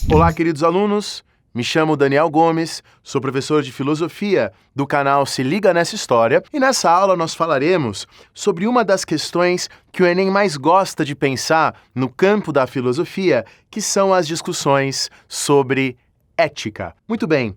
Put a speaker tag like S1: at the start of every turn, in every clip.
S1: Olá, queridos alunos. Me chamo Daniel Gomes, sou professor de filosofia do canal Se Liga Nessa História e nessa aula nós falaremos sobre uma das questões que o Enem mais gosta de pensar no campo da filosofia, que são as discussões sobre ética. Muito bem,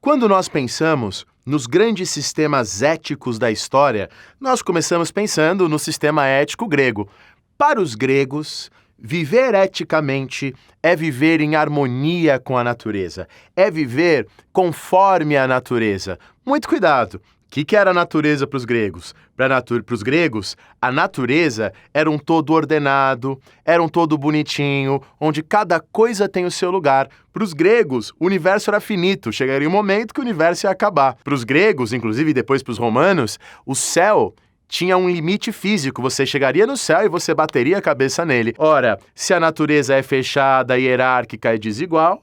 S1: quando nós pensamos nos grandes sistemas éticos da história, nós começamos pensando no sistema ético grego. Para os gregos, viver eticamente é viver em harmonia com a natureza, é viver conforme a natureza. Muito cuidado! O que era a natureza para os gregos? Para os gregos, a natureza era um todo ordenado, era um todo bonitinho, onde cada coisa tem o seu lugar. Para os gregos, o universo era finito, chegaria um momento que o universo ia acabar. Para os gregos, inclusive depois para os romanos, o céu tinha um limite físico, você chegaria no céu e você bateria a cabeça nele. Ora, se a natureza é fechada, hierárquica e desigual,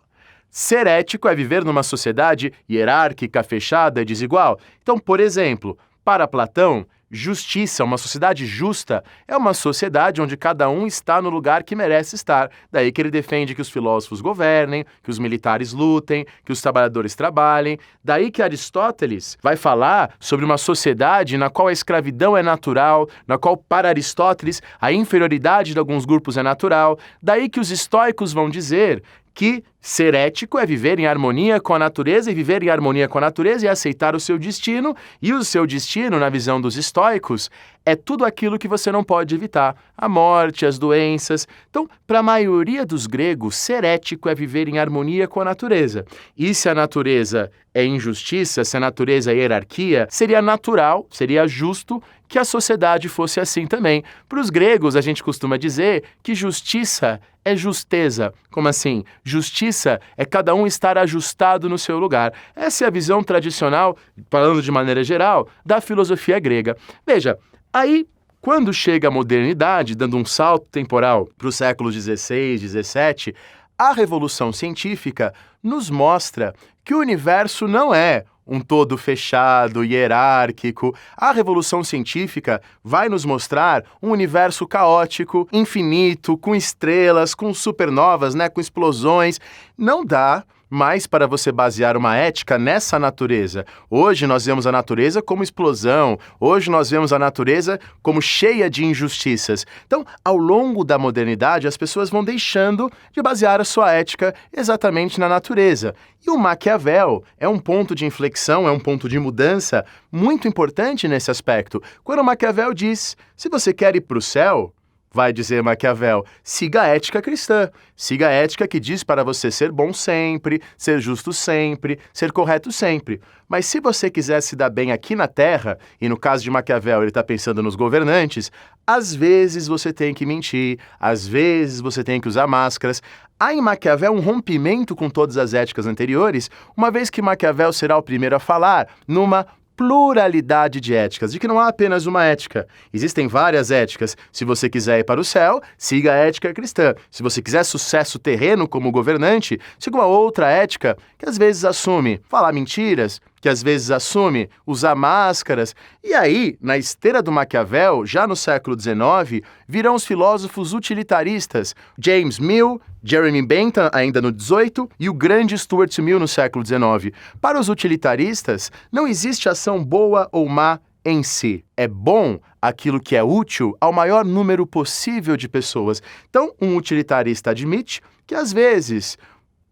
S1: ser ético é viver numa sociedade hierárquica, fechada e desigual. Então, por exemplo, para Platão, justiça, uma sociedade justa, é uma sociedade onde cada um está no lugar que merece estar. Daí que ele defende que os filósofos governem, que os militares lutem, que os trabalhadores trabalhem. Daí que Aristóteles vai falar sobre uma sociedade na qual a escravidão é natural, na qual, para Aristóteles, a inferioridade de alguns grupos é natural. Daí que os estoicos vão dizer que ser ético é viver em harmonia com a natureza, e viver em harmonia com a natureza é aceitar o seu destino, e o seu destino, na visão dos estoicos, é tudo aquilo que você não pode evitar, a morte, as doenças. Então, para a maioria dos gregos, ser ético é viver em harmonia com a natureza. E se a natureza é injustiça, se a natureza é hierarquia, seria natural, seria justo que a sociedade fosse assim também. Para os gregos, a gente costuma dizer que justiça é justeza. Como assim? Justiça é cada um estar ajustado no seu lugar. Essa é a visão tradicional, falando de maneira geral, da filosofia grega. Veja, aí, quando chega a modernidade, dando um salto temporal para os séculos XVI, XVII, a revolução científica nos mostra que o universo não é um todo fechado, hierárquico. A revolução científica vai nos mostrar um universo caótico, infinito, com estrelas, com supernovas, com explosões. Não dá mais para você basear uma ética nessa natureza. Hoje nós vemos a natureza como explosão, hoje nós vemos a natureza como cheia de injustiças. Então, ao longo da modernidade, as pessoas vão deixando de basear a sua ética exatamente na natureza. E o Maquiavel é um ponto de inflexão, é um ponto de mudança muito importante nesse aspecto. Quando o Maquiavel diz, se você quer ir para o céu, vai dizer Maquiavel, siga a ética cristã, siga a ética que diz para você ser bom sempre, ser justo sempre, ser correto sempre. Mas se você quiser se dar bem aqui na Terra, e no caso de Maquiavel ele está pensando nos governantes, às vezes você tem que mentir, às vezes você tem que usar máscaras. Há em Maquiavel um rompimento com todas as éticas anteriores, uma vez que Maquiavel será o primeiro a falar numa pluralidade de éticas, de que não há apenas uma ética. Existem várias éticas. Se você quiser ir para o céu, siga a ética cristã. Se você quiser sucesso terreno como governante, siga uma outra ética que às vezes assume falar mentiras, que às vezes assume usar máscaras. E aí, na esteira do Maquiavel, já no século XIX, virão os filósofos utilitaristas, James Mill, Jeremy Bentham, ainda no XVIII, e o grande Stuart Mill no século XIX. Para os utilitaristas, não existe ação boa ou má em si. É bom aquilo que é útil ao maior número possível de pessoas. Então, um utilitarista admite que, às vezes,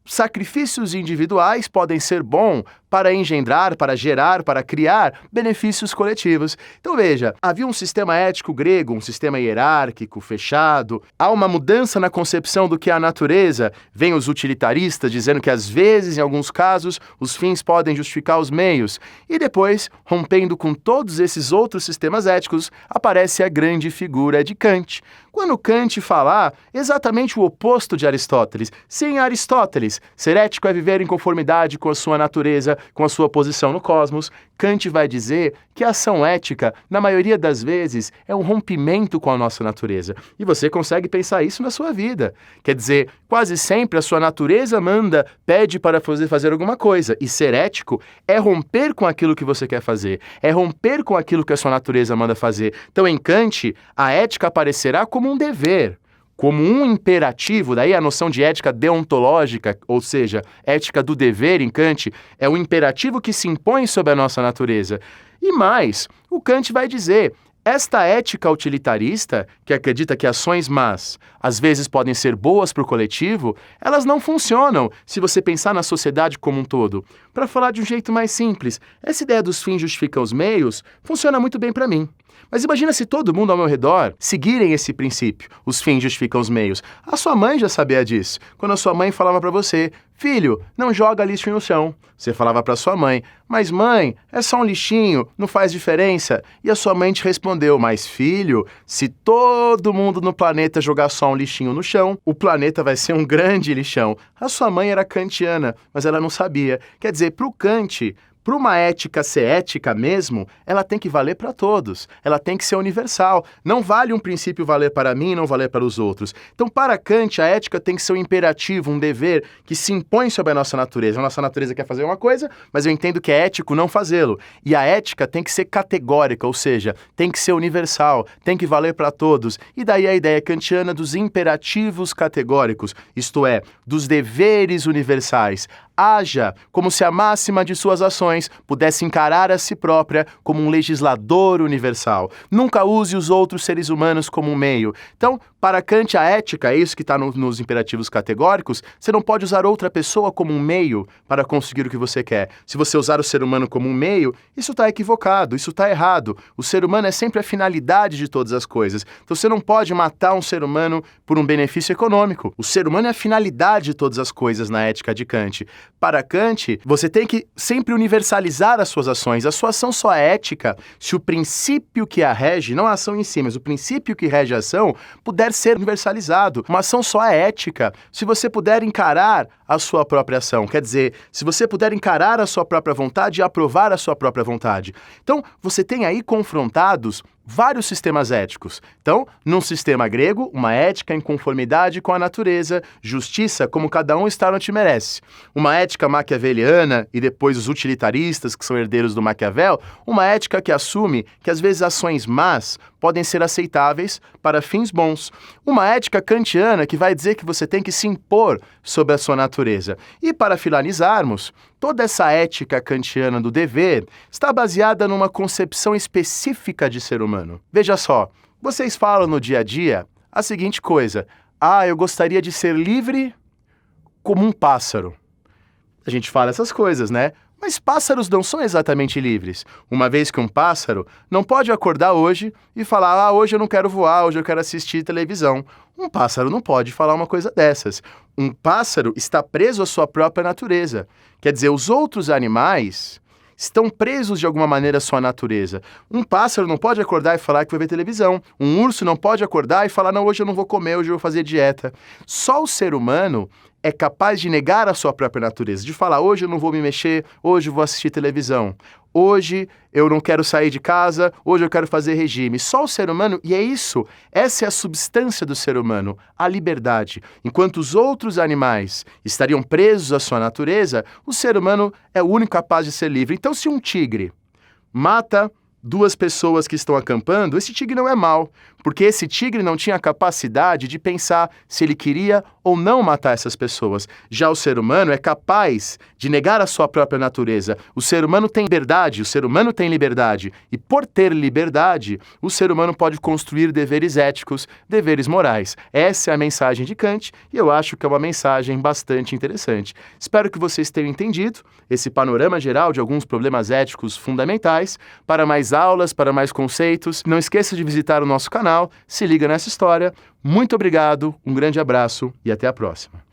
S1: sacrifícios individuais podem ser bons para engendrar, para gerar, para criar benefícios coletivos. Então veja, havia um sistema ético grego, um sistema hierárquico, fechado. Há uma mudança na concepção do que é a natureza. Vêm os utilitaristas dizendo que às vezes, em alguns casos, os fins podem justificar os meios. E depois, rompendo com todos esses outros sistemas éticos, aparece a grande figura de Kant. Quando Kant falar exatamente o oposto de Aristóteles, sim, Aristóteles, ser ético é viver em conformidade com a sua natureza, com a sua posição no cosmos, Kant vai dizer que a ação ética, na maioria das vezes, é um rompimento com a nossa natureza. E você consegue pensar isso na sua vida. Quer dizer, quase sempre a sua natureza pede para fazer alguma coisa. E ser ético é romper com aquilo que você quer fazer. É romper com aquilo que a sua natureza manda fazer. Então, em Kant, a ética aparecerá como um dever, como um imperativo, daí a noção de ética deontológica, ou seja, ética do dever em Kant, é um imperativo que se impõe sobre a nossa natureza. E mais, o Kant vai dizer, esta ética utilitarista, que acredita que ações más às vezes podem ser boas para o coletivo, elas não funcionam se você pensar na sociedade como um todo. Para falar de um jeito mais simples, essa ideia dos fins justificam os meios funciona muito bem para mim. Mas imagina se todo mundo ao meu redor seguirem esse princípio, os fins justificam os meios. A sua mãe já sabia disso. Quando a sua mãe falava para você, filho, não joga lixo no chão. Você falava para sua mãe, mas mãe, é só um lixinho, não faz diferença. E a sua mãe te respondeu, mas filho, se todo mundo no planeta jogar só um lixinho no chão, o planeta vai ser um grande lixão. A sua mãe era kantiana, mas ela não sabia. Quer dizer, para o Kant, para uma ética ser ética mesmo, ela tem que valer para todos, ela tem que ser universal. Não vale um princípio valer para mim e não valer para os outros. Então, para Kant, a ética tem que ser um imperativo, um dever que se impõe sobre a nossa natureza. A nossa natureza quer fazer uma coisa, mas eu entendo que é ético não fazê-lo. E a ética tem que ser categórica, ou seja, tem que ser universal, tem que valer para todos. E daí a ideia kantiana dos imperativos categóricos, isto é, dos deveres universais. Haja como se a máxima de suas ações pudesse encarar a si própria como um legislador universal. Nunca use os outros seres humanos como um meio. Então, para Kant, a ética, é isso que está nos imperativos categóricos, você não pode usar outra pessoa como um meio para conseguir o que você quer. Se você usar o ser humano como um meio, isso está equivocado, isso está errado. O ser humano é sempre a finalidade de todas as coisas. Então, você não pode matar um ser humano por um benefício econômico. O ser humano é a finalidade de todas as coisas na ética de Kant. Para Kant, você tem que sempre universalizar as suas ações. A sua ação só é ética se o princípio que a rege, não a ação em si, mas o princípio que rege a ação, puder ser universalizado. Uma ação só é ética se você puder encarar a sua própria ação. Quer dizer, se você puder encarar a sua própria vontade e aprovar a sua própria vontade. Então, você tem aí confrontados vários sistemas éticos. Então, num sistema grego, uma ética em conformidade com a natureza, justiça como cada um está onde merece. Uma ética maquiaveliana e depois os utilitaristas, que são herdeiros do Maquiavel, uma ética que assume que às vezes ações más podem ser aceitáveis para fins bons. Uma ética kantiana que vai dizer que você tem que se impor sobre a sua natureza. E para finalizarmos, toda essa ética kantiana do dever está baseada numa concepção específica de ser humano. Veja só, vocês falam no dia a dia a seguinte coisa: eu gostaria de ser livre como um pássaro. A gente fala essas coisas, né? Mas pássaros não são exatamente livres, uma vez que um pássaro não pode acordar hoje e falar, hoje eu não quero voar, hoje eu quero assistir televisão. Um pássaro não pode falar uma coisa dessas. Um pássaro está preso à sua própria natureza. Quer dizer, os outros animais estão presos de alguma maneira à sua natureza. Um pássaro não pode acordar e falar que vai ver televisão. Um urso não pode acordar e falar, não, hoje eu não vou comer, hoje eu vou fazer dieta. Só o ser humano é capaz de negar a sua própria natureza, de falar, hoje eu não vou me mexer, hoje eu vou assistir televisão, hoje eu não quero sair de casa, hoje eu quero fazer regime. Só o ser humano, e é isso, essa é a substância do ser humano, a liberdade. Enquanto os outros animais estariam presos à sua natureza, o ser humano é o único capaz de ser livre. Então, se um tigre mata duas pessoas que estão acampando, esse tigre não é mau, porque esse tigre não tinha a capacidade de pensar se ele queria ou não matar essas pessoas. Já o ser humano é capaz de negar a sua própria natureza. O ser humano tem liberdade, o ser humano tem liberdade. E por ter liberdade, o ser humano pode construir deveres éticos, deveres morais. Essa é a mensagem de Kant e eu acho que é uma mensagem bastante interessante. Espero que vocês tenham entendido esse panorama geral de alguns problemas éticos fundamentais. Para mais aulas, para mais conceitos, não esqueça de visitar o nosso canal, se liga nessa história. Muito obrigado, um grande abraço e até a próxima.